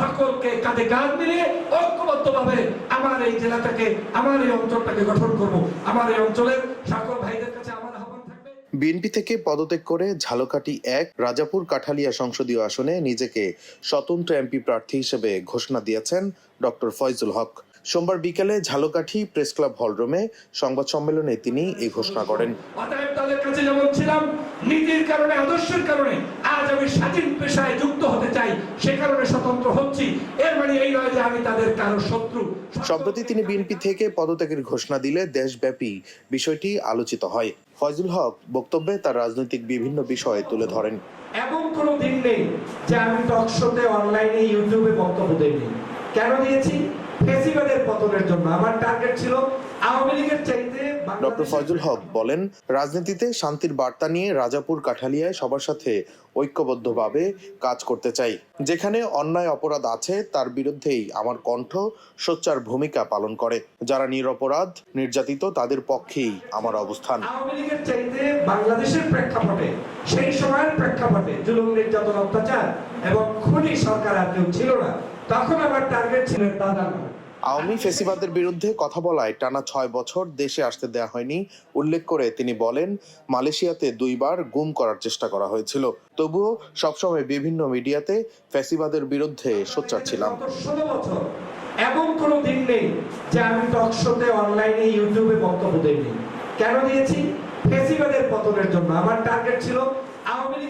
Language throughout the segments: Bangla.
সকলকে কাঁধে কাঁধ মিলিয়ে ঐক্যবদ্ধভাবে আমার এই জেলাটাকে, আমার এই অঞ্চলটাকে গঠন করব। আমার এই অঞ্চলের সকল ভাইদের কাছে আমার আহ্বান থাকবে। বিএনপি থেকে পদত্যাগ করে ঝালকাঠি ১ রাজাপুর কাঠালিয়া সংসদীয় আসনে নিজেকে স্বতন্ত্র এমপি প্রার্থী হিসেবে ঘোষণা দিয়েছেন ডক্টর ফয়জুল হক। সোমবার বিকেলে ঝালকাঠি প্রেস ক্লাব হলরুমে সংবাদ সম্মেলনে তিনি এই ঘোষণা করেন। অতএব তাদের কাছে যেমন ছিলাম নীতির কারণে, আদর্শের কারণে, আজ আমি স্বাধীন পেশায় যুক্ত হতে চাই, সে কারণে স্বতন্ত্র হচ্ছি। এর মানে এই নয় যে আমি তাদের কারো শত্রু। সম্প্রতি তিনি বিএনপি থেকে পদত্যাগের ঘোষণা দিলে দেশব্যাপী বিষয়টি আলোচিত হয়। ফয়জুল হক বক্তব্যে তার রাজনৈতিক বিভিন্ন বিষয় তুলে ধরেন। এমন কোনো দিন নেই যে আমি টকশোতে, অনলাইনে, ইউটিউবে বক্তব্য দেইনি। কেন দিয়েছি? ফেসিবাদের পতনের জন্য। আমার টার্গেট ছিল আওয়ামী লীগের চাইতে। ডক্টর ফয়জুল হক বলেন, রাজনীতিতে শান্তির বার্তা নিয়ে রাজাপুর কাঠালিয়ায় সবার সাথে ঐক্যবদ্ধভাবে কাজ করতে চাই। যেখানে অন্যায় অপরাধ আছে তার বিরুদ্ধেই আমার কণ্ঠ সোচ্চার ভূমিকা পালন করে। যারা নিরপরাধ, নির্যাতিত তাদের পক্ষেই আমার অবস্থান। আওয়ামী লীগের চাইতে বাংলাদেশের প্রেক্ষাপটে, সেই সময়ের প্রেক্ষাপটে জুলুম, নির্যাতন, অত্যাচার এবং খুনি সরকার আর কেউ ছিল না। তখন আমার টার্গেট ছিল দাদা। আওয়ামী ফেসিবাদের বিরুদ্ধে কথা বলায় টানা ৬ বছর দেশে আসতে দেয়া হয়নি উল্লেখ করে তিনি বলেন, মালয়েশিয়াতে ২ বার গুম করার চেষ্টা করা হয়েছিল, তবুও সবসময় বিভিন্ন মিডিয়াতে ফেসিবাদের বিরুদ্ধে সোচ্চার ছিলাম। ১৬ বছর এমন কোনো দিন নেই যে আমি টকশোতে, অনলাইনে, ইউটিউবে বক্তব্য দেইনি। কেন দিয়েছি? ফেসিবাদের পতনের জন্য। আমার টার্গেট ছিল।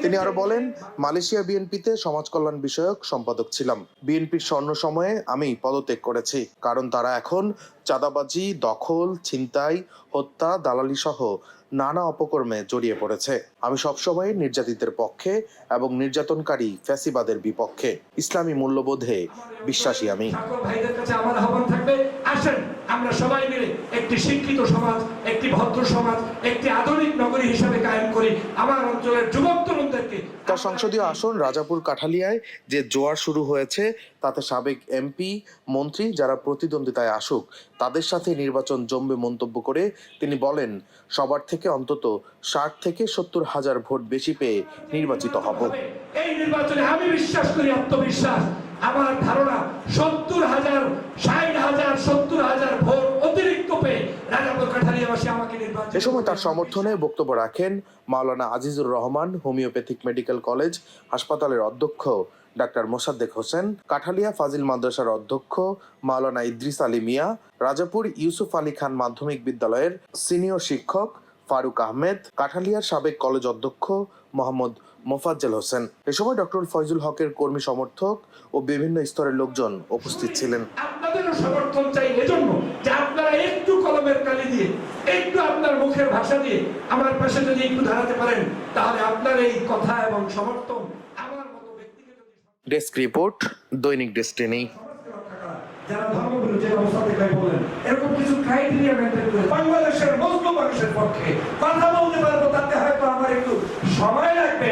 তিনি আরো বলেন, মালয়েশিয়া বিএনপিতে সমাজ কল্যাণ বিষয়ক সম্পাদক ছিলাম। বিএনপির স্বর্ণ সময়ে আমি পদত্যাগ করেছি, কারণ তারা এখন চাঁদাবাজি, দখল, ছিনতাই, হত্যা, দালালি সহ নানা অপকর্মে জড়িয়ে পড়েছে। আমি সবসময় নির্যাতিতের পক্ষে এবং নির্যাতনকারী ফ্যাসিবাদের বিপক্ষে। ইসলামী মূল্যবোধে বিশ্বাসী আমি। সকল ভাইদের কাছে আমার আহ্বান থাকবে, আসেন আমরা সবাই মিলে একটি শিক্ষিত সমাজ, একটি ভদ্র সমাজ, একটি আধুনিক নগরী হিসেবে কায়েম করি। আমার অঞ্চলের যুবক তরুণদেরকে। তার সংসদীয় আসন রাজাপুর কাঠালিয়ায় যে জোয়ার শুরু হয়েছে তাতে সাবেক এমপি, মন্ত্রী যারা প্রতিদ্বন্দ্বিতায় আসুক তাদের সাথে নির্বাচন জমবে মন্তব্য করে তিনি বলেন, সবার থেকে অন্তত ৬০ থেকে ৭০ হাজার ভোট বেশি পেয়ে নির্বাচিত হব। এই নির্বাচনে আমি বিশ্বাস করি, আত্মবিশ্বাস, আমার ধারণা ৭০,০০০, ৬০,০০০, ৭০,০০০ ভোট অতিরিক্ত পেয়ে রাজাপুর কাঠালিয়াবাসী আমাকে নির্বাচিত। এ সময় তার সমর্থনে বক্তব্য রাখেন মাওলানা Azizur Rahman, homeopathic medical college হাসপাতালের অধ্যক্ষ ডাক্তার মোসাদ্দেক হোসেন, কাঠালিয়া ফাজিল মাদ্রাসার অধ্যক্ষ মাওলানা ইদ্রিস আলী মিয়া, রাজাপুর ইউসুফ আলী খান মাধ্যমিক বিদ্যালয়ের সিনিয়র শিক্ষক ফারুক আহমেদ, কাঠালিয়ার সাবেক কলেজ অধ্যক্ষ মোহাম্মদ মোফাজ্জল হোসেন। এ সময় ডক্টর ফয়জুল হকের কর্মী সমর্থক ও বিভিন্ন স্তরের লোকজন উপস্থিত ছিলেন। আপনাদেরও সমর্থন চাই এজন্য যে আপনারা একটু কলমের কালি দিয়ে, একটু আপনার মুখের ভাষা দিয়ে আমার পাশে যদি একটু দাঁড়াতে পারেন, তাহলে আপনার এই কথা এবং সমর্থন আমার মতো ব্যক্তিকে যদি। ডেস্ক রিপোর্ট, দৈনিক ডেস্টিনি। যারা ধর্মগুরু যে অবস্থা থেকে বলেন, এরকম কিছু ক্রাইটেরিয়া মেনটেন করে বাংলাদেশের মুসলিম মানুষের পক্ষে কথা বলতে পারবো, তাতে হয়তো আমার একটু সময় লাগবে।